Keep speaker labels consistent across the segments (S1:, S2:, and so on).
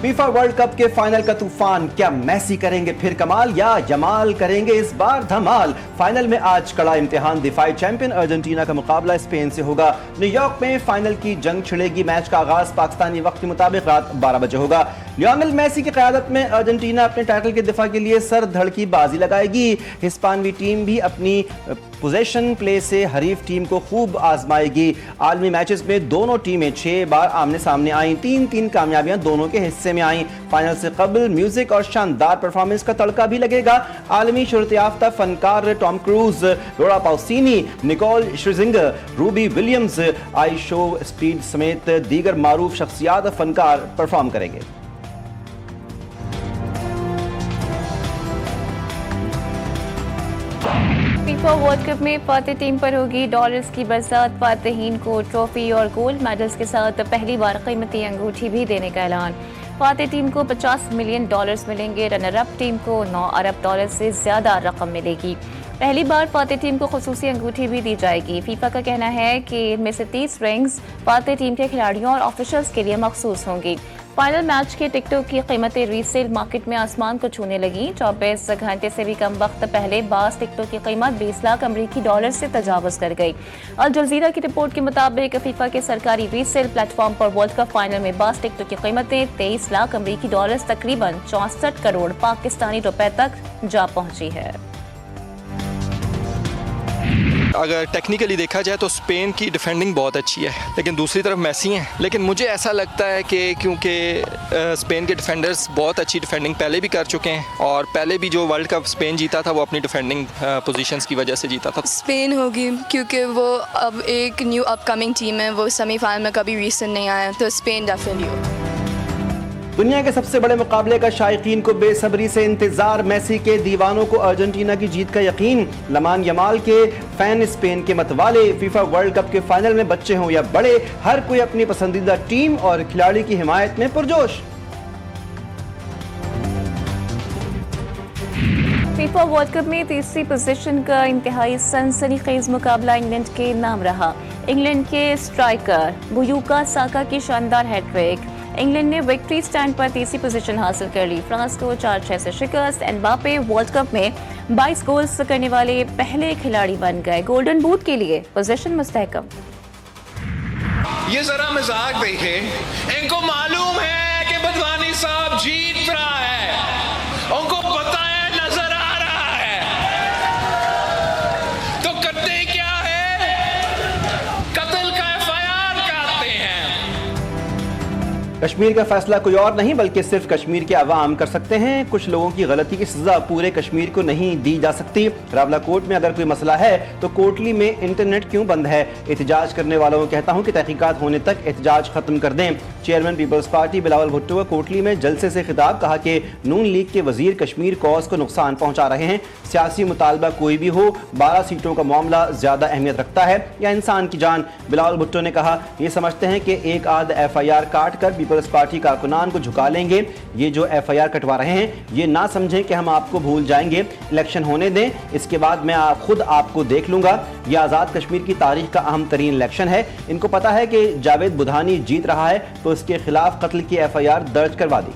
S1: FIFA world cup के final का तूफान, क्या मैसी करेंगे फिर कमाल या जमाल करेंगे इस बार धमाल। फाइनल में आज कड़ा इम्तिहान, दिफाई चैंपियन अर्जेंटीना का मुकाबला स्पेन से होगा। न्यूयॉर्क में फाइनल की जंग छिड़ेगी। मैच का आगाज पाकिस्तानी वक्त के मुताबिक रात 12 बजे होगा। लियोनेल मेसी की क़यादत में अर्जेंटीना अपने टाइटल के दिफा के लिए सर धड़ की बाजी लगाएगी। हिस्पानवी टीम भी अपनी पोजेशन प्ले से हरीफ टीम को खूब आजमाएगी। आलमी मैचेस में दोनों टीमें 6 बार आमने सामने आई, 3-3 कामयाबियां दोनों के हिस्से में आई। फाइनल से कबल म्यूजिक और शानदार परफॉर्मेंस का तड़का भी लगेगा। आलमी शोहरत याफ्ता फनकार टॉम क्रूज, लोरा पाउसिनी, Nicol श्रिजिंगर, Ruby Williams, ISEER speed समेत दीगर मारूफ शख्सियात फनकार परफॉर्म करेंगे।
S2: फीफा वर्ल्ड कप में फातेह टीम पर होगी डॉलर्स की बरसात। फातेहीन को ट्रॉफी और गोल्ड मेडल्स के साथ पहली बार कीमती अंगूठी भी देने का ऐलान। फातेह टीम को $50 मिलियन मिलेंगे। रनर अप टीम को $9 अरब से ज्यादा रकम मिलेगी। पहली बार फातेह टीम को खुसूसी अंगूठी भी दी जाएगी। फीफा का कहना है कि इनमें से 30 रिंग्स फातेह टीम के खिलाड़ियों और ऑफिशियल्स के लिए मखसूस होंगी। फाइनल मैच के टिकटों की कीमतें रीसेल मार्केट में आसमान को छूने लगी। 24 घंटे से भी कम वक्त पहले बास टिकटों की कीमत $20 लाख अमरीकी डॉलर से तजावुज कर गई। अल जज़ीरा की रिपोर्ट के मुताबिक फीफा के सरकारी रीसेल प्लेटफॉर्म पर वर्ल्ड कप फाइनल में बास टिकटों की कीमतें $23 लाख अमरीकी डॉलर, तकरीबन 64 करोड़ पाकिस्तानी रुपए तक जा पहुंची है।
S3: अगर टेक्निकली देखा जाए तो स्पेन की डिफेंडिंग बहुत अच्छी है, लेकिन दूसरी तरफ मेसी हैं। लेकिन मुझे ऐसा लगता है कि क्योंकि स्पेन के डिफेंडर्स बहुत अच्छी डिफेंडिंग पहले भी कर चुके हैं और पहले भी जो वर्ल्ड कप स्पेन जीता था वो अपनी डिफेंडिंग पोजीशंस की वजह से जीता था।
S4: स्पेन होगी क्योंकि वो अब एक न्यू अपकमिंग टीम है, वो सेमीफाइनल में कभी रीसेंट नहीं आया, तो स्पेन डेफिनेटली होगी।
S1: दुनिया के सबसे बड़े मुकाबले का शायकीन को बेसब्री से इंतजार। मेसी के दीवानों को अर्जेंटीना की जीत का यकीन। लमान यमाल के फैन स्पेन के मतवाले। फीफा वर्ल्ड कप के फाइनल में बच्चे हों या बड़े, हर कोई अपनी पसंदीदा टीम और खिलाड़ी की हिमायत में पुरजोश।
S2: फीफा वर्ल्ड कप में तीसरी पोजीशन का इंतहाई सनसनीखेज मुकाबला इंग्लैंड के नाम रहा। इंग्लैंड के स्ट्राइकर बुकायो साका की शानदार हैट्रिक। इंग्लैंड ने विक्ट्री स्टैंड पर तीसरी पोजीशन हासिल कर ली। फ्रांस को 4-6 से शिकस्त। एम्बापे वर्ल्ड कप में 22 गोल्स करने वाले पहले खिलाड़ी बन गए। गोल्डन बूट के लिए पोजीशन मुस्तहकम।
S5: ये जरा मजाक देखे, इनको मालूम है कि बदवानी साहब जीत रहा है, उनको पता है, नजर आ रहा है, तो करते क्या है, कत्ल का FIR करते हैं।
S1: कश्मीर का फैसला कोई और नहीं बल्कि सिर्फ कश्मीर के अवाम कर सकते हैं। कुछ लोगों की गलती की सजा पूरे कश्मीर को नहीं दी जा सकती। रावला कोट में अगर कोई मसला है तो कोटली में इंटरनेट क्यों बंद है? एहतजाज करने वालों को कहता हूं कि तहकीकात होने तक एहतजाज खत्म कर दें। चेयरमैन पीपल्स पार्टी बिलावल भुट्टो का कोटली में जलसे से खिताब, कहा कि नून लीग के वजीर कश्मीर कॉज को नुकसान पहुंचा रहे हैं। सियासी मुतालबा कोई भी हो, 12 सीटों का मामला ज्यादा अहमियत रखता है या इंसान की जान? बिलावल भुट्टो ने कहा, ये समझते हैं कि एक आध FIR काट कर पीपल्स पार्टी कारकुनान को झुका लेंगे। ये जो FIR कटवा रहे हैं ये ना समझें कि हम आपको भूल जाएंगे। इलेक्शन होने दें, इसके बाद मैं खुद आपको देख लूंगा। ये आज़ाद कश्मीर की तारीख का अहम तरीन इलेक्शन है। इनको पता है कि जावेद बुधानी जीत रहा है तो इसके खिलाफ कत्ल की FIR दर्ज करवा दी।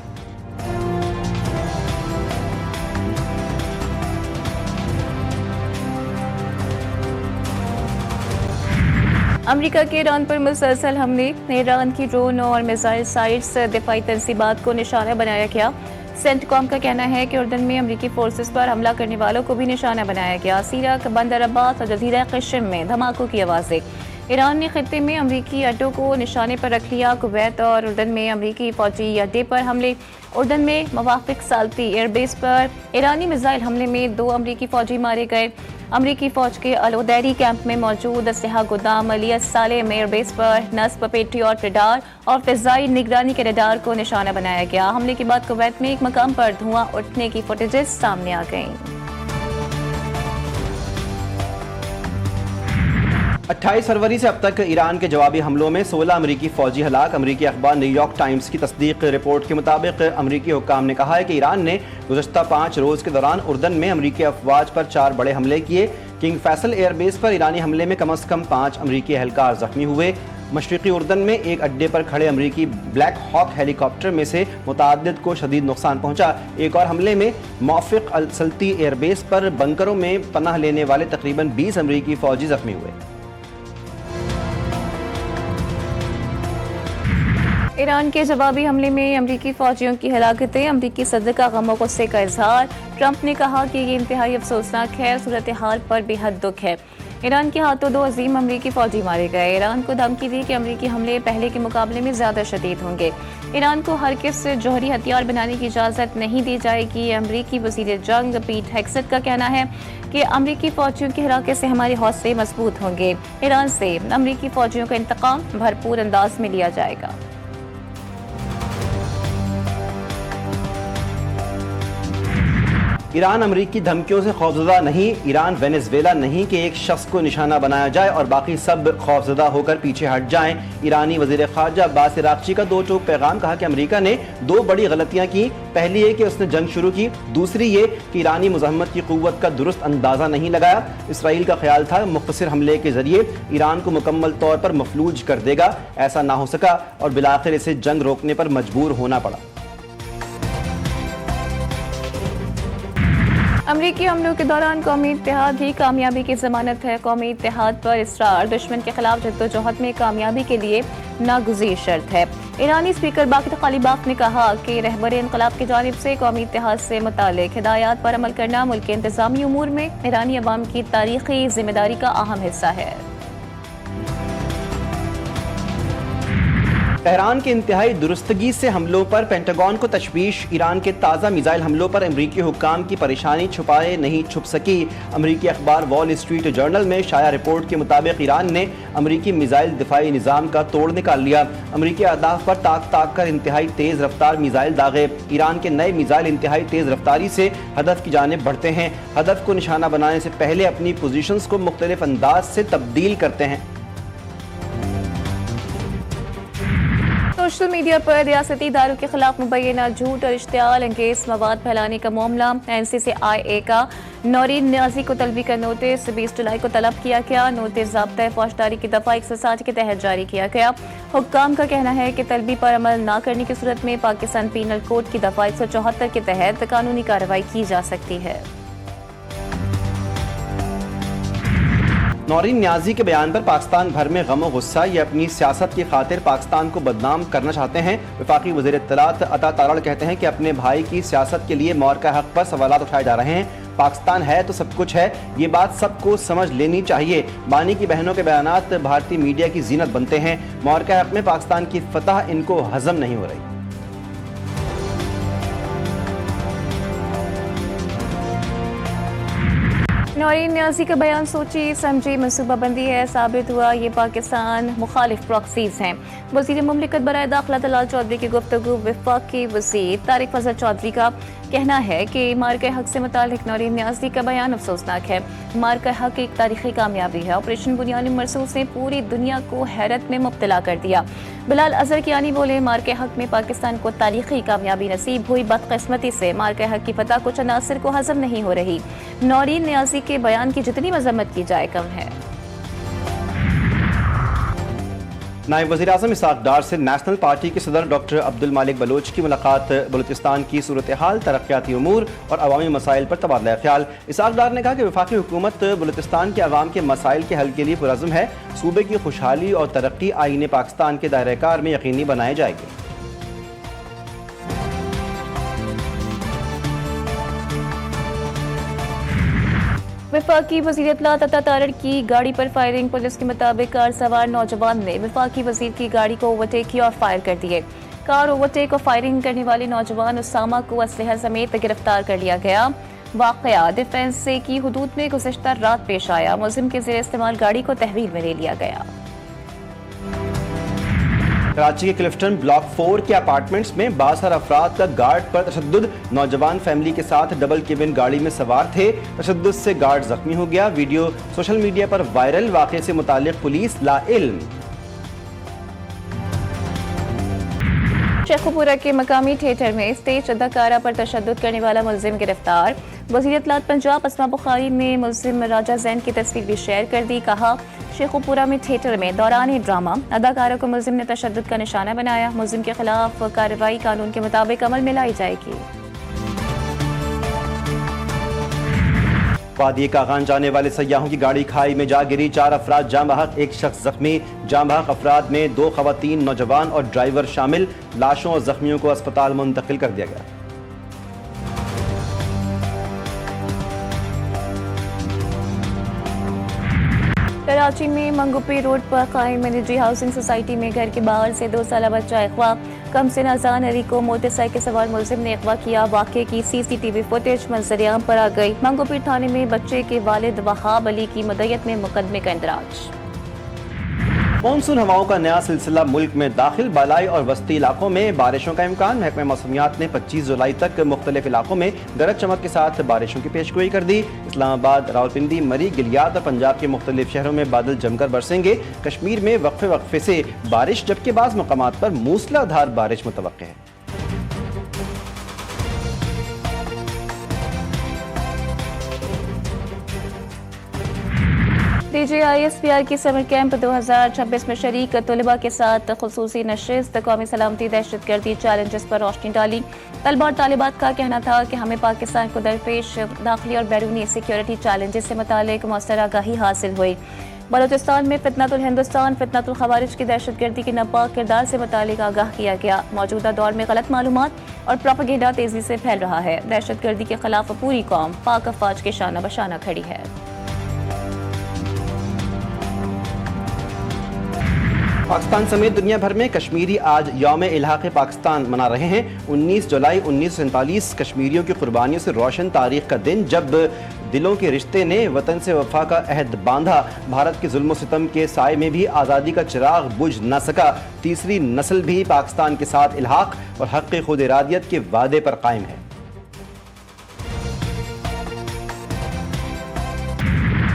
S2: अमेरिका के ईरान पर मुसलसल हमले। ईरान की ड्रोन और मिसाइल साइट्स दिफाई तंसीबात को निशाना बनाया गया। सेंटकॉम का कहना है कि उर्दन में अमेरिकी फोर्सेस पर हमला करने वालों को भी निशाना बनाया गया। सीरिया, बंदर अब्बास और जजीरा क़श्म में धमाकों की आवाज़ें। ईरान ने खित्ते में अमरीकी अड्डों को निशाने पर रख लिया। कुवैत और उर्दन में अमरीकी फौजी अड्डे पर हमले। उर्दन में मवाफिक सालती एयरबेस पर ईरानी मिसाइल हमले में 2 अमरीकी फौजी मारे गए। अमरीकी फौज के अल उदैरी कैंप में मौजूद असलहा गोदाम अलिया सालेम एयरबेस पर नस्ब पेट्रियट रडार और फिजाई निगरानी के रडार को निशाना बनाया गया। हमले के बाद कुवैत में एक मकाम पर धुआं उठने की फुटेजेस सामने आ गईं।
S1: 28 फरवरी से अब तक ईरान के जवाबी हमलों में 16 अमरीकी फौजी हलाक। अमरीकी अखबार न्यूयॉर्क टाइम्स की तस्दीक रिपोर्ट के मुताबिक अमरीकी हुक्काम ने कहा है कि ईरान ने गुज़श्ता 5 रोज़ के दौरान उर्दन में अमरीकी अफवाज पर 4 बड़े हमले किए। किंग फैसल एयरबेस पर ईरानी हमले में कम से कम 5 अमरीकी एहलकार जख्मी हुए। मशरिकी उर्दन में एक अड्डे पर खड़े अमरीकी ब्लैक हॉक हेलीकॉप्टर में से मुताद्दिद को शदीद नुकसान पहुंचा। एक और हमले में मौफिक अल सल्ती एयरबेस पर बंकरों में पनाह लेने वाले तकरीबन 20 अमरीकी फौजी जख्मी हुए।
S2: ईरान के जवाबी हमले में अमरीकी फौजियों की हलाकतें, अमरीकी सदर का गम और गुस्से का इजहार। ट्रंप ने कहा कि ये इंतहाई अफसोसनाक है, सूरत हाल पर बेहद दुख है। ईरान के हाथों 2 अजीम अमरीकी फौजी मारे गए। ईरान को धमकी दी कि अमरीकी हमले पहले के मुकाबले में ज़्यादा शदीद होंगे। ईरान को हरगिज़ जौहरी हथियार बनाने की इजाज़त नहीं दी जाएगी। अमरीकी वज़ीर जंग पीट हेग्सेट का कहना है कि अमरीकी फौजियों की हलाकत से हमारे हौसले मजबूत होंगे। ईरान से अमरीकी फौजियों का इंतकाम भरपूर अंदाज में लिया जाएगा।
S1: ईरान अमरीकी धमकियों से खौफजदा नहीं, ईरान वेनेजुएला नहीं कि एक शख्स को निशाना बनाया जाए और बाकी सब खौफजदा होकर पीछे हट जाएं। ईरानी वज़ीर ख़ारजा अब्बास इराक़ची का 2 टूक पैगाम। कहा कि अमेरिका ने 2 बड़ी गलतियां की। पहली ये कि उसने जंग शुरू की, दूसरी ये कि ईरानी मुज़ाहमत की क़ुव्वत का दुरुस्त अंदाज़ा नहीं लगाया। इसराइल का ख्याल था मुख्तसर हमले के जरिए ईरान को मुकम्मल तौर पर मफलूज कर देगा, ऐसा ना हो सका और बिलाखिर इसे जंग रोकने पर मजबूर होना पड़ा।
S2: अमरीकी हमलों के दौरान कौमी इत्तेहाद ही कामयाबी की ज़मानत है। कौमी इत्तेहाद पर इसरार दुश्मन के खिलाफ जद्दोजहद में कामयाबी के लिए नागुज़ीर शर्त है। ईरानी स्पीकर बाक़िर कालिबाफ ने कहा कि रहबर इनक़लाब की जानिब से कौमी इत्तेहाद से मुताल्लिक़ हिदायत पर अमल करना मुल्क के इंतज़ामी उमूर में ईरानी अवाम की तारीख़ी ज़िम्मेदारी का अहम हिस्सा है।
S1: तेहरान के इंतहाई दुरुस्तगी से हमलों पर पेंटागन को तशवीश। ईरान के ताज़ा मिसाइल हमलों पर अमरीकी हुक्काम की परेशानी छुपाए नहीं छुप सकी। अमरीकी अखबार वॉल स्ट्रीट जर्नल में शाया रिपोर्ट के मुताबिक ईरान ने अमरीकी मिसाइल दिफाई निज़ाम का तोड़ निकाल लिया। अमरीकी अहदाफ पर ताक ताक कर इंतहाई तेज़ रफ्तार मिसाइल दागे। ईरान के नए मिसाइल इंतहाई तेज़ रफ्तारी से हदफ की जानिब बढ़ते हैं। हदफ को निशाना बनाने से पहले अपनी पोजीशंस को मुख्तलिफ अंदाज से तब्दील करते हैं।
S2: सोशल मीडिया पर रियासती इदारों के खिलाफ मुबैना झूठ और इश्तियाल अंगेज मवाद फैलाने का मामला। NCCIA का नौरीन न्याजी को तलबी का नोटिस 20 जुलाई को तलब किया गया। नोटिस ज़ाब्ता फौजदारी की दफ़ा 160 के तहत जारी किया गया। हुक्काम का कहना है कि तलबी पर अमल न करने की सूरत में पाकिस्तान पीनल कोड की दफ़ा 174 के तहत कानूनी कार्रवाई की जा सकती है।
S1: नौरीन न्याजी के बयान पर पाकिस्तान भर में गम और गुस्सा। ये अपनी सियासत की खातिर पाकिस्तान को बदनाम करना चाहते हैं। वफाकी वज़ीर इत्तलात अता तारड़ कहते हैं कि अपने भाई की सियासत के लिए मौर का हक पर सवालात उठाए जा रहे हैं। पाकिस्तान है तो सब कुछ है, ये बात सबको समझ लेनी चाहिए। बानी की बहनों के बयानात भारतीय मीडिया की जीनत बनते हैं। मौर का हक में पाकिस्तान की फतह इनको हजम नहीं हो रही।
S2: नौरीन न्याजी का बयान सोची समझी मनसूबाबंदी है। साबित हुआ ये पाकिस्तान मुखालिफ प्रॉक्सीज हैं। वज़ीर मुमलिकत बराए दाखिला दलाल चौधरी की गुफ्तगू। वफाकी वज़ीर तारिक फजल चौधरी का कहना है कि मार्का हक से मुतालिक नौरीन न्याजी का बयान अफसोसनाक है। मार्का हक एक तारीखी कामयाबी है। ऑपरेशन बुनियादी मरसूस ने पूरी दुनिया को हैरत में मुब्तला कर दिया। बिलाल अजहर कियानी बोले, मार्का हक में पाकिस्तान को तारीखी कामयाबी नसीब हुई। बदकिस्मती से मार्का हक की फतह कुछ अनासर को हजम नहीं हो रही। नौरीन न्याजी के बयान की जितनी मजम्मत की जाए कम है।
S1: नायब वज़ीर आज़म इसहाक़ डार से नेशनल पार्टी के सदर डॉक्टर अब्दुल मालिक बलोच की मुलाकात। बलूचिस्तान की सूरत हाल, तरक्याती उमूर और अवामी मसाइल पर तबादला ख्याल। इसहाक़ डार ने कहा कि वफाकी हुकूमत बलूचिस्तान के अवाम के मसाइल के हल के लिए पुरज़्म है। सूबे की खुशहाली और तरक्की आईने पाकिस्तान के दायरे कार में यकीनी बनाए जाएगी।
S2: वफाकी वज़ीर इत्तलात अता तारड़ की गाड़ी पर फायरिंग। पुलिस के मुताबिक कार सवार नौजवान ने वफाकी वज़ीर की गाड़ी को ओवरटेक किया और फायर कर दिए। कार ओवरटेक और फायरिंग करने वाले नौजवान उसामा को असलहा समेत गिरफ्तार कर लिया गया। वाक़या डिफेंस से की हदूद में गुज़श्ता रात पेश आया। मुलज़िम के ज़ेर इस्तेमाल गाड़ी को तहवील में ले लिया गया।
S1: कराची के क्लिफ्टन ब्लॉक 4 के अपार्टमेंट्स में 12 अफराद का गार्ड पर तशद्दुद। नौजवान फैमिली के साथ डबल केबिन गाड़ी में सवार थे। तशद्दुद से गार्ड जख्मी हो गया। वीडियो सोशल मीडिया पर वायरल। वाक़े से मुताल्लिक़ पुलिस लाइल्म।
S2: शेखुपुरा के मकामी थिएटर में स्टेज अदाकारा पर तशद्दुद करने वाला मुलजिम गिरफ्तार। वज़ीर इत्तलात पंजाब अस्मा बुखारी ने मुलजिम राजा जैन की तस्वीर भी शेयर कर दी। कहा, शेखुपुरा में थिएटर में दौरान ड्रामा अदाकारा को मुलजिम ने तशद्दुद का निशाना बनाया। मुलजिम के खिलाफ कार्रवाई कानून के मुताबिक अमल में लाई जाएगी।
S1: वादी कागान जाने वाले सयाहों की गाड़ी खाई में जा गिरी, 4 अफराद जाँ बहक, 1 शख्स जख्मी। जाँ बहक अफराद में 2 खवातीन, नौजवान और ड्राइवर शामिल। लाशों और जख्मियों को अस्पताल मुंतकिल कर दिया गया।
S2: कराची में मंगोपी रोड पर कायम निजी हाउसिंग सोसाइटी में घर के बाहर से 2 साल बच्चा अगवा। कम से अजान अली को मोटरसाइकिल सवार मुलजिम ने अगवा किया। वाक़े की CCTV फुटेज मंजर-ए-आम पर आ गई। मंगोपी थाने में बच्चे के वालिद वहाब अली की मदयत में मुकदमे का इंदराज।
S1: मानसून हवाओं का नया सिलसिला मुल्क में दाखिल, बालाई और वस्ती इलाकों में बारिशों का इम्कान। महकमा मौसमियात ने 25 जुलाई तक मुख्तलिफ इलाकों में गरज चमक के साथ बारिशों की पेशगोई कर दी। इस्लामाबाद, रावलपिंडी, मरी, गिलियात और पंजाब के मुख्तलिफ शहरों में बादल जमकर बरसेंगे। कश्मीर में वक्फे वक्फे से बारिश, जबकि बाज़ मकामात पर मूसलाधार बारिश मुतवक्के है।
S2: DGISPR की समर कैंप 2026 में शरीक तलबा के साथ खुसूसी नशिस्त। कौमी सलामती दहशतगर्दी चैलेंजेस पर रोशनी डाली। तलबा और तालिबात का कहना था कि हमें पाकिस्तान को दरपेश दाखिली और बैरूनी सिक्योरिटी चैलेंजेस से मुतालिक मौसर आगाही हासिल हुई। बलोचिस्तान में फितनतुल हिंदुस्तान, फितनतुल खवारिज की दहशतगर्दी के नापाक किरदार से मुतालिक आगाह किया गया। मौजूदा दौर में गलत मालूमात और प्रोपेगेंडा तेजी से फैल रहा है। दहशतगर्दी के खिलाफ पूरी कौम पाक अफवाज के शाना बशाना खड़ी है।
S1: पाकिस्तान समेत दुनिया भर में कश्मीरी आज यौम इल्हाक़ पाकिस्तान मना रहे हैं। 19 जुलाई 1947 कश्मीरियों की कुर्बानियों से रोशन तारीख का दिन, जब दिलों के रिश्ते ने वतन से वफा का अहद बांधा। भारत के जुल्म सितम के साए में भी आज़ादी का चिराग बुझ न सका। तीसरी नस्ल भी पाकिस्तान के साथ इल्हाक़ और हक़ खुद इरादियत के वादे पर कायम है।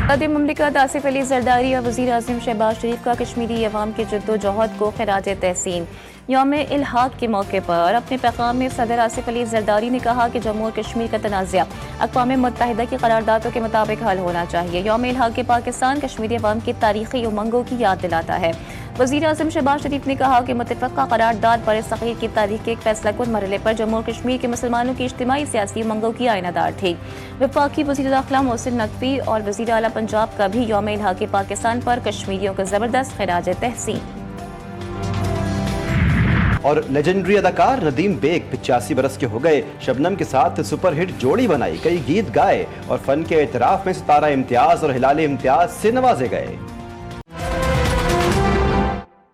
S2: सदर मुमलिकत आसिफ अली जरदारी और वज़ीर आज़म शहबाज शरीफ का कश्मीरी अवाम की जद्दोजहद को खिराज तहसीन। यौम इल्हाक़ के मौके पर अपने पैगाम में सदर आसिफ अली जरदारी ने कहा कि जम्मू और कश्मीर का तनाज़ा अक़वाम मुत्तहिदा की करारदादों के मुताबिक हल होना चाहिए। यौम इल्हाक़ के पाकिस्तान कश्मीरी अवाम की तारीख़ी उमंगों की याद दिलाता है। वज़ीर आज़म शहबाज शरीफ ने कहा कि मुत्तफ़क़ा करारदाद बर सग़ीर की तारीख़ के एक फैसलाकुन मरहले पर जम्मू और कश्मीर के मुसलमानों की इज्तिमाई सियासी उमंगों की आइनादार थी। वफाकी वज़ीर दाखिला मोहसिन नकवी और वज़ीर आला पंजाब का भी यौम इल्हाक़ पाकिस्तान पर कश्मीरियों का ज़बरदस्त खिराज तहसीन।
S1: और लेजेंडरी अदाकार नदीम बेग 85 बरस के हो गए। शबनम के साथ सुपरहिट जोड़ी बनाई, कई गीत गाए और फन के एतराफ़ में सितारा इम्तियाज़ और हिलाल इम्तियाज़ से नवाजे गए।